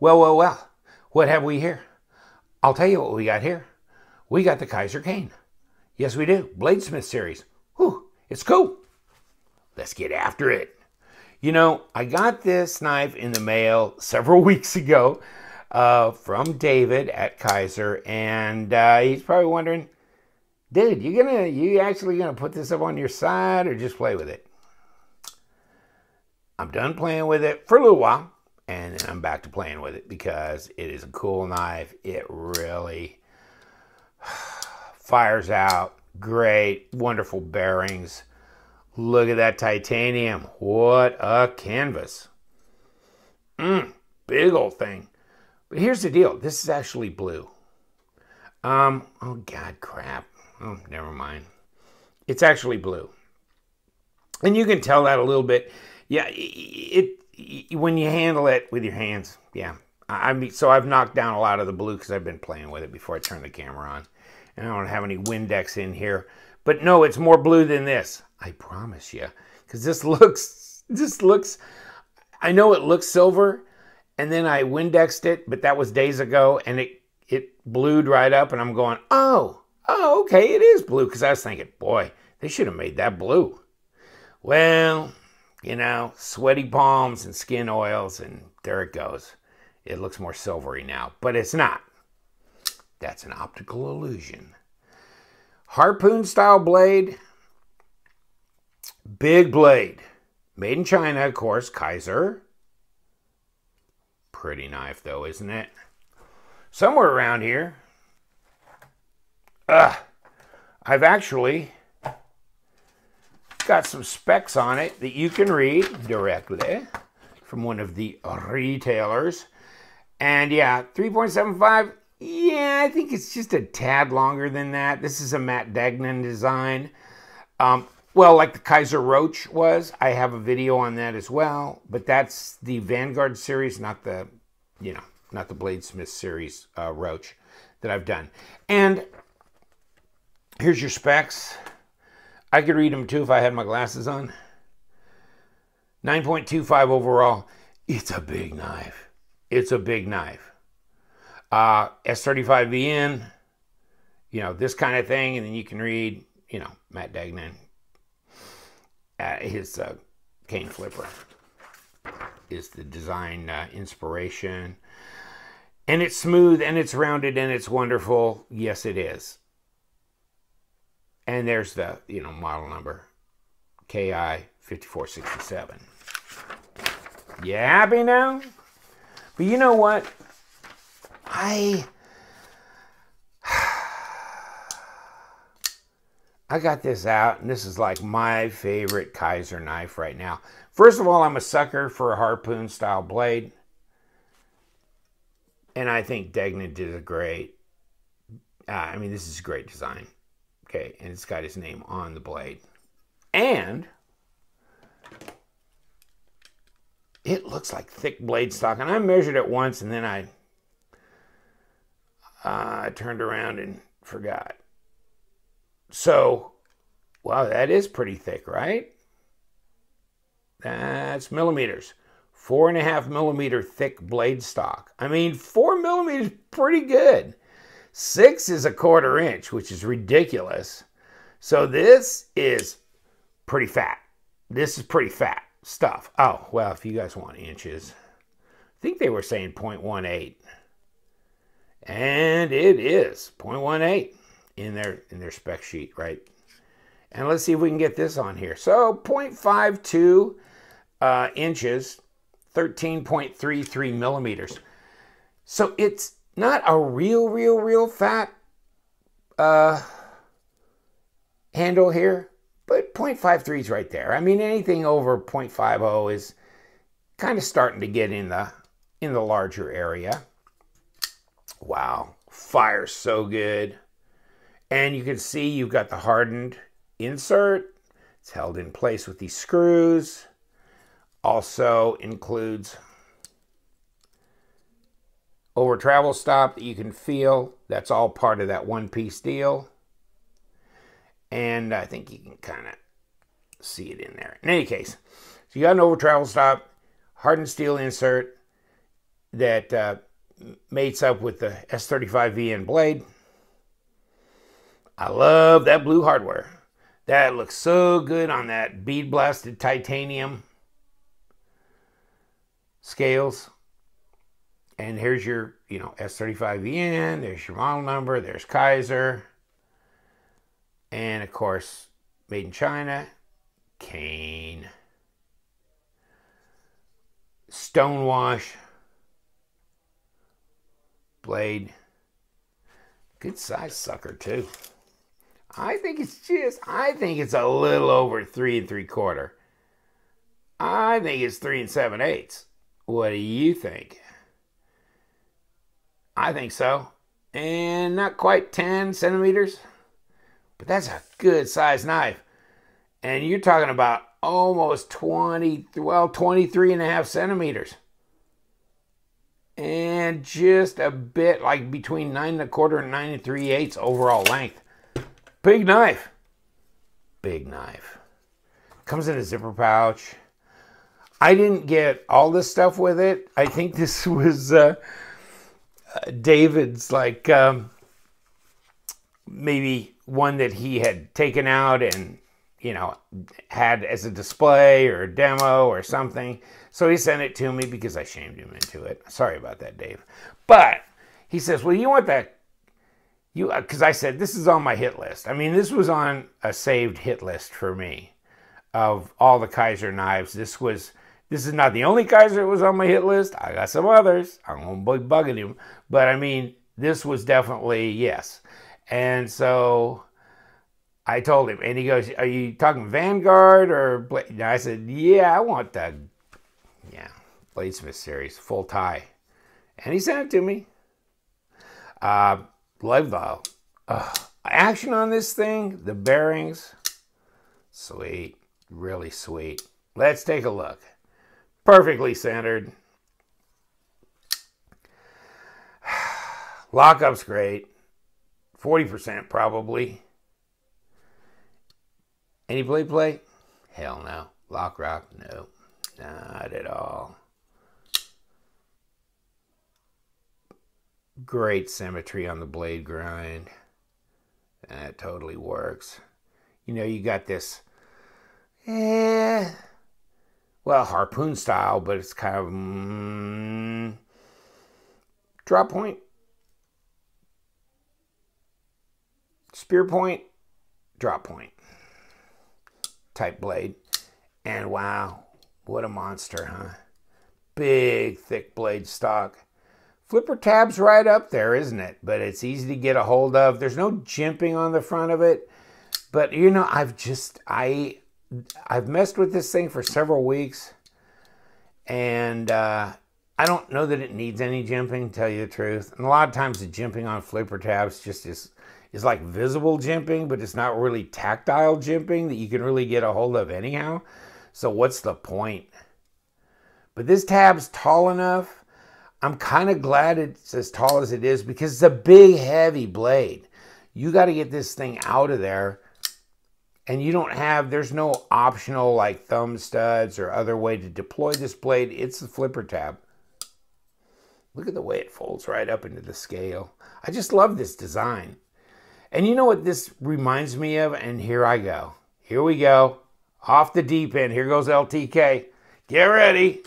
Well, what have we here? I'll tell you what we got here. We got the Kizer Kane. Yes, we do. Bladesmith series. Whew, it's cool. Let's get after it. You know, I got this knife in the mail several weeks ago from David at Kizer, and he's probably wondering, dude, you actually gonna put this up on your side or just play with it? I'm done playing with it for a little while, and then I'm back to playing with it because it is a cool knife. It really fires out. Great, wonderful bearings. Look at that titanium. What a canvas. Big old thing. But here's the deal. This is actually blue. Oh, God, crap. Oh, never mind. It's actually blue. And you can tell that a little bit. Yeah, when you handle it with your hands, yeah. So I've knocked down a lot of the blue because I've been playing with it before I turn the camera on. And I don't have any Windex in here. But no, it's more blue than this. I promise you. Because this looks, I know it looks silver. And then I Windexed it, but that was days ago. And it blued right up. And I'm going, oh, okay, it is blue. Because I was thinking, boy, they should have made that blue. Well, you know, sweaty palms and skin oils, and there it goes. It looks more silvery now, but it's not. That's an optical illusion. Harpoon style blade. Big blade. Made in China, of course, Kizer. Pretty knife though, isn't it? Somewhere around here. I've actually got some specs on it that you can read directly from one of the retailers. And yeah, 3.75. Yeah, I think it's just a tad longer than that. This is a Matt Degnan design. Well, like the Kizer Roach was. I have a video on that as well. But that's the Vanguard series, not the, not the Bladesmith series Roach that I've done. And here's your specs. I could read them too if I had my glasses on. 9.25 overall. It's a big knife. It's a big knife. S35VN, this kind of thing. And then you can read, Matt Degnan. His cane flipper is the design inspiration. And it's smooth and it's rounded and it's wonderful. Yes, it is. And there's the, model number, KI 5467. You happy now? But you know what? I got this out, and this is like my favorite Kizer knife right now. First of all, I'm a sucker for a harpoon style blade. And I think Degnan did a great, this is a great design. Okay, and it's got his name on the blade. And it looks like thick blade stock. And I measured it once, and then I turned around and forgot. So, wow, that is pretty thick, right? That's millimeters. 4.5 millimeter thick blade stock. 4 millimeters, pretty good. 6 is 1/4 inch, which is ridiculous. So this is pretty fat. This is pretty fat stuff. Oh, well, if you guys want inches, I think they were saying 0.18. And it is 0.18 in their spec sheet, right? And let's see if we can get this on here. So 0.52 inches, 13.33 millimeters. So it's not a real fat handle here, but 0.53 is right there. Anything over 0.50 is kind of starting to get in the larger area. Wow, fires so good. And you can see you've got the hardened insert. It's held in place with these screws. Also includes over travel stop that you can feel. That's all part of that one-piece deal. And I think you can kind of see it in there. In any case, so you got an over travel stop, hardened steel insert. that mates up with the S35VN blade. I love that blue hardware. That looks so good on that bead blasted titanium scales. And here's your, S35VN. There's your model number. There's Kizer. And of course, made in China, Kane. Stonewash blade. Good size sucker too. I think it's a little over 3 3/4. I think it's 3 7/8. What do you think? I think so. And not quite 10 centimeters, but that's a good size knife. And you're talking about almost 23.5 centimeters. And just a bit like between 9 1/4 and 9 3/8 overall length. Big knife. Big knife. Comes in a zipper pouch. I didn't get all this stuff with it. I think this was David's, like, maybe one that he had taken out and, had as a display or a demo or something. So he sent it to me because I shamed him into it. Sorry about that, Dave. But he says, well, you want that? Because I said, this is on my hit list. I mean, this was on a saved hit list for me of all the Kizer knives. This is not the only Kizer that was on my hit list. I got some others. I'm going to be bugging him. But I mean, this was definitely yes. And so I told him, and he goes, are you talking Vanguard or Blade? I said, yeah, I want the Bladesmith series, full tie. And he sent it to me. Love the action on this thing, the bearings. Sweet, really sweet. Let's take a look. Perfectly centered. Lockup's great. 40% probably. Any blade plate? Hell no. Lock rock? No. Not at all. Great symmetry on the blade grind. That totally works. You got this, well, harpoon style, but it's kind of drop point, spear point, drop point type blade. And wow, what a monster, huh? Big, thick blade stock. Flipper tab's right up there, isn't it? But it's easy to get a hold of. There's no jimping on the front of it. But, I've messed with this thing for several weeks. And I don't know that it needs any jimping, to tell you the truth. And a lot of times the jimping on flipper tabs just is like visible jimping, but it's not really tactile jimping that you can really get a hold of anyhow. So what's the point? But this tab's tall enough. I'm kind of glad it's as tall as it is because it's a big, heavy blade. You got to get this thing out of there. And there's no optional like thumb studs or other way to deploy this blade. It's the flipper tab. Look at the way it folds right up into the scale. I just love this design. And you know what this reminds me of? And here I go. Here we go. Off the deep end. Here goes LTK. Get ready.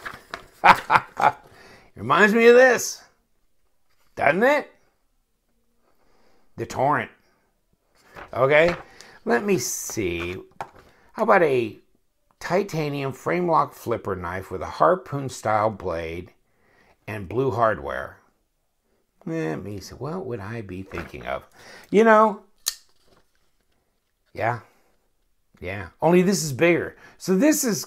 Reminds me of this, doesn't it? The Torrent. Okay, let me see. How about a titanium frame lock flipper knife with a harpoon style blade and blue hardware? Let me see. What would I be thinking of? Yeah. Only this is bigger. So this is.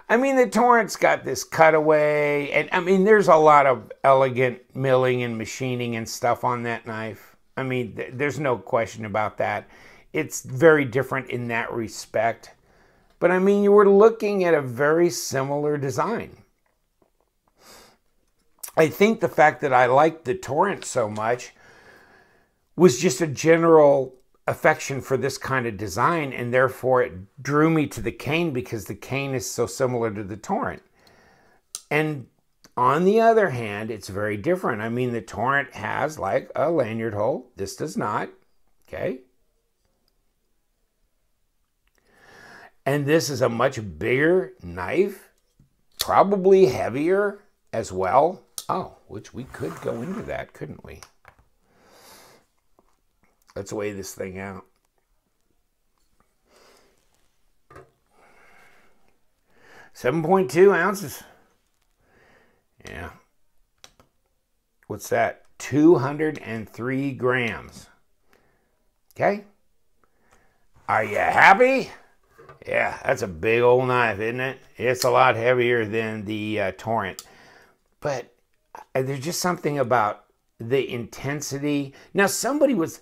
The Torrent's got this cutaway, and there's a lot of elegant milling and machining and stuff on that knife. There's no question about that. It's very different in that respect. But you were looking at a very similar design. I think the fact that I liked the Torrent so much was just a general affection for this kind of design, and therefore it drew me to the Kane because the Kane is so similar to the Torrent. And On the other hand, it's very different. I mean, the Torrent has like a lanyard hole. This does not. Okay. And this is a much bigger knife, probably heavier as well. Oh, which we could go into that, couldn't we? Let's weigh this thing out. .2 ounces. Yeah. What's that? 203 grams. Okay. Are you happy? Yeah, that's a big old knife, isn't it? It's a lot heavier than the Torrent. But there's just something about the intensity. Now, somebody was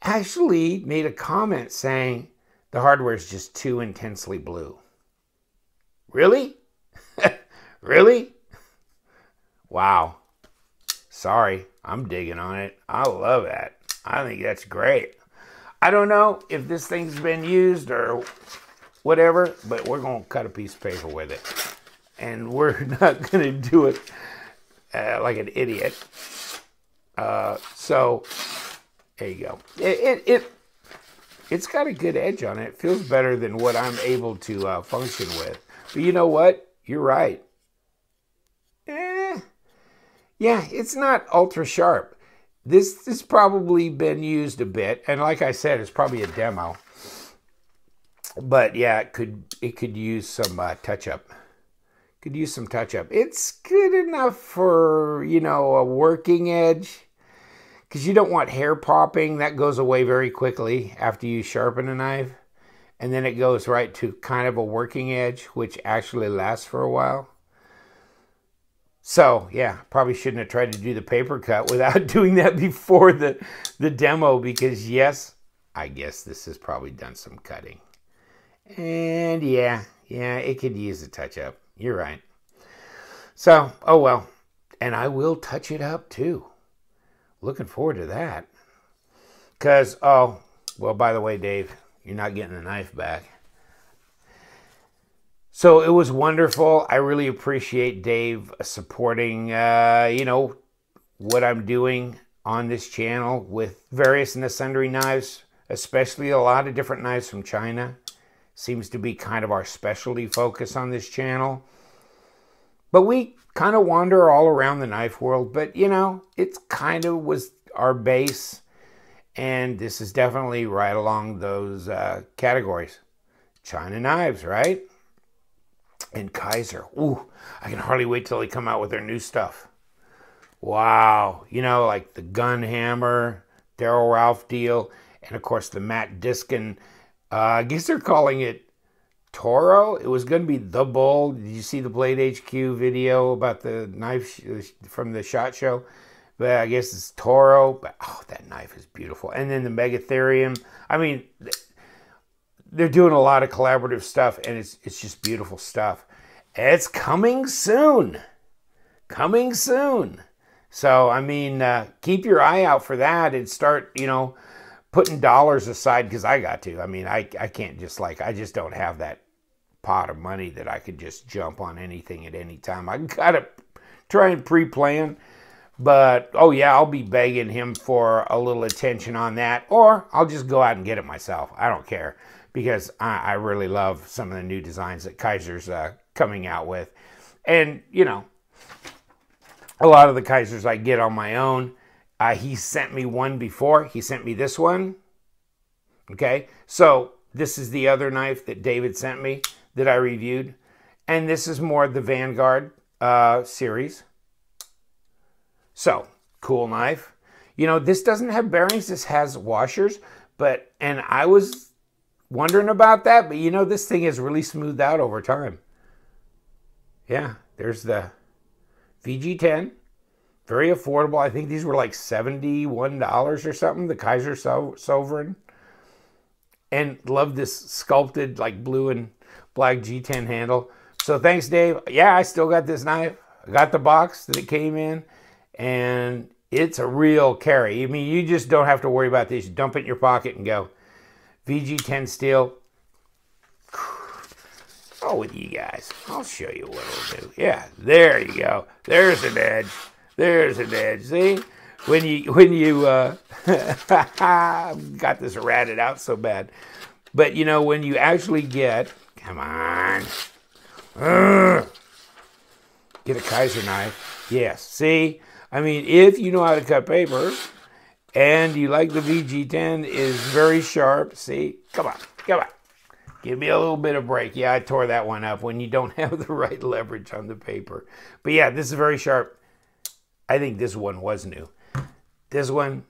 actually made a comment saying the hardware is just too intensely blue. Really? Really? Wow. Sorry, I'm digging on it. I love that. I think that's great. I don't know if this thing's been used or whatever, but we're going to cut a piece of paper with it. And we're not going to do it like an idiot. So, there you go. It's got a good edge on it. It feels better than what I'm able to function with. But you know what? You're right. Yeah, it's not ultra sharp. This has probably been used a bit, and like I said, it's probably a demo. But yeah, it could use some touch-up. Could use some touch-up. It's good enough for, you know, a working edge, because you don't want hair popping. That goes away very quickly after you sharpen a knife, and then it goes right to kind of a working edge, which actually lasts for a while. So, yeah, probably shouldn't have tried to do the paper cut without doing that before the demo, because, yes, I guess this has probably done some cutting. And, yeah, it could use a touch-up. You're right. So, oh, well. And I will touch it up, too. Looking forward to that. Because, oh, well, by the way, Dave, you're not getting the knife back. So it was wonderful. I really appreciate Dave supporting, you know, what I'm doing on this channel with various and sundry knives, especially a lot of different knives from China. Seems to be kind of our specialty focus on this channel. But we kind of wander all around the knife world. But, you know, it's kind of was our base. And this is definitely right along those categories. China knives, right? And Kizer. Ooh, I can hardly wait till they come out with their new stuff. Wow. You know, like the gun hammer, Daryl Ralph deal, and of course the Matt Diskin. I guess they're calling it Toro. It was going to be the Bull. Did you see the Blade HQ video about the knife from the SHOT Show? But I guess it's Toro. But oh, that knife is beautiful. And then the Megatherium. I mean, they're doing a lot of collaborative stuff, and it's just beautiful stuff. It's coming soon. Coming soon. So, I mean, keep your eye out for that and start, you know, putting dollars aside, because I got to. I mean, I can't just like, I just don't have that pot of money that I could just jump on anything at any time. I got to try and pre-plan. But, oh yeah, I'll be begging him for a little attention on that, or I'll just go out and get it myself. I don't care, because I really love some of the new designs that Kizer's coming out with. And, you know, a lot of the Kizers I get on my own. He sent me one before. He sent me this one. Okay, so this is the other knife that David sent me that I reviewed. And this is more the Vanguard series. So, cool knife. You know, this doesn't have bearings. This has washers. And I was wondering about that. But, you know, this thing has really smoothed out over time. Yeah, there's the VG10. Very affordable. I think these were like $71 or something. The Kizer Sovereign. And love this sculpted like blue and black G10 handle. So thanks, Dave. Yeah, I still got this knife. I got the box that it came in. And it's a real carry. I mean, you just don't have to worry about this. You dump it in your pocket and go. VG10 steel. Oh, with you guys. I'll show you what it'll do. Yeah, there you go. There's an edge. There's an edge. See? When you got this ratted out so bad. But, you know, when you actually get, come on. Get a Kizer knife. Yes. See? I mean, if you know how to cut paper and you like the VG10 is very sharp. See? Come on. Come on. Give me a little bit of break. Yeah, I tore that one up when you don't have the right leverage on the paper. But yeah, this is very sharp. I think this one was new. This one,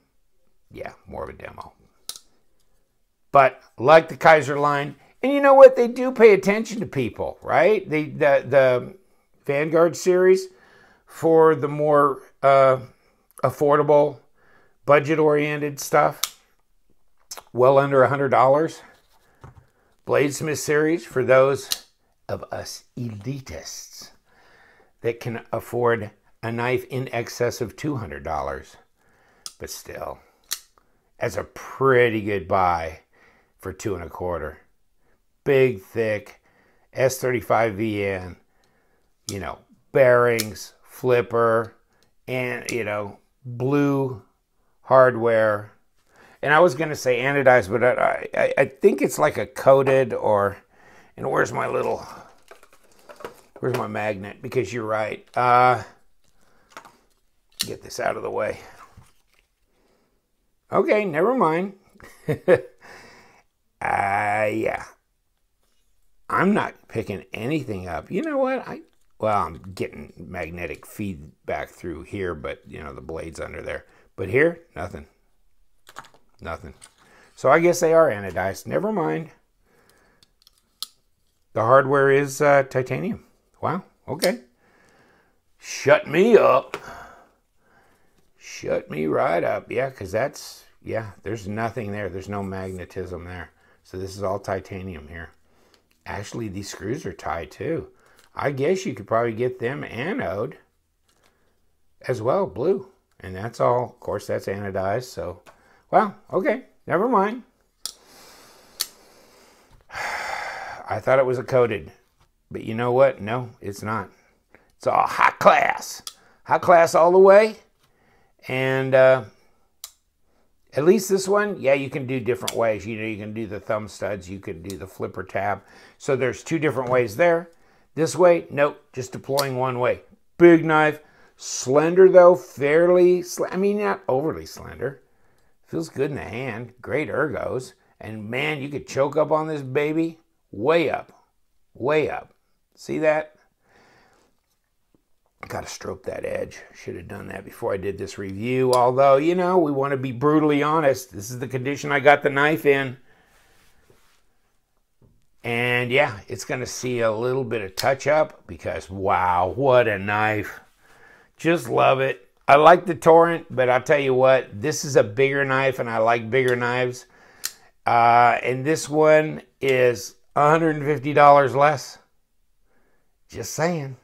yeah, more of a demo. But like the Kizer line, and you know what? They do pay attention to people, right? The Vanguard series for the more affordable, budget-oriented stuff, well under $100. Bladesmith series for those of us elitists that can afford a knife in excess of $200. But still, that's a pretty good buy for $2.25. Big, thick, S35VN, you know, bearings, flipper, and, you know, blue hardware. And I was going to say anodized, but I think it's like a coated or, and where's my magnet? Because you're right. Get this out of the way. Okay, never mind. Yeah. I'm not picking anything up. You know what? Well, I'm getting magnetic feedback through here, but, you know, the blade's under there. But here, nothing. Nothing. So I guess they are anodized. Never mind. The hardware is titanium. Wow. Okay. Shut me up. Shut me right up. Yeah, because that's, yeah, there's nothing there. There's no magnetism there. So this is all titanium here. Actually, these screws are tied too. I guess you could probably get them anode as well, blue. And that's all, of course, that's anodized. So, well, okay, never mind. I thought it was a coated. But you know what? No, it's not. It's all high class. High class all the way. And at least this one, yeah, you can do different ways. You know, you can do the thumb studs. You could do the flipper tab. So there's two different ways there. This way, nope, just deploying one way. Big knife. Slender, though, fairly, I mean, not overly slender. Feels good in the hand. Great ergos. And, man, you could choke up on this baby. Way up. Way up. See that? Got to stroke that edge. Should have done that before I did this review. Although, you know, we want to be brutally honest. This is the condition I got the knife in. And, yeah, it's going to see a little bit of touch-up because, wow, what a knife. Just love it. I like the Torrent, but I'll tell you what, this is a bigger knife, and I like bigger knives. And this one is $150 less. Just saying.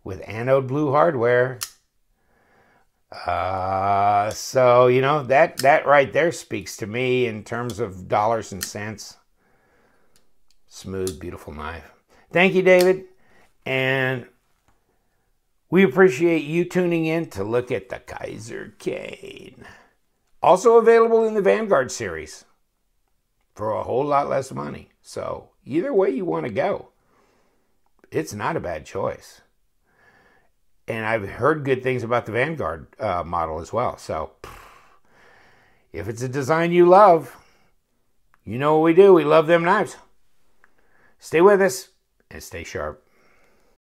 With anode blue hardware. So, you know, that right there speaks to me in terms of dollars and cents. Smooth, beautiful knife. Thank you, David. And we appreciate you tuning in to look at the Kizer Kane. Also available in the Vanguard series for a whole lot less money. So either way you want to go, it's not a bad choice. And I've heard good things about the Vanguard model as well. So if it's a design you love, you know what we do. We love them knives. Stay with us and stay sharp.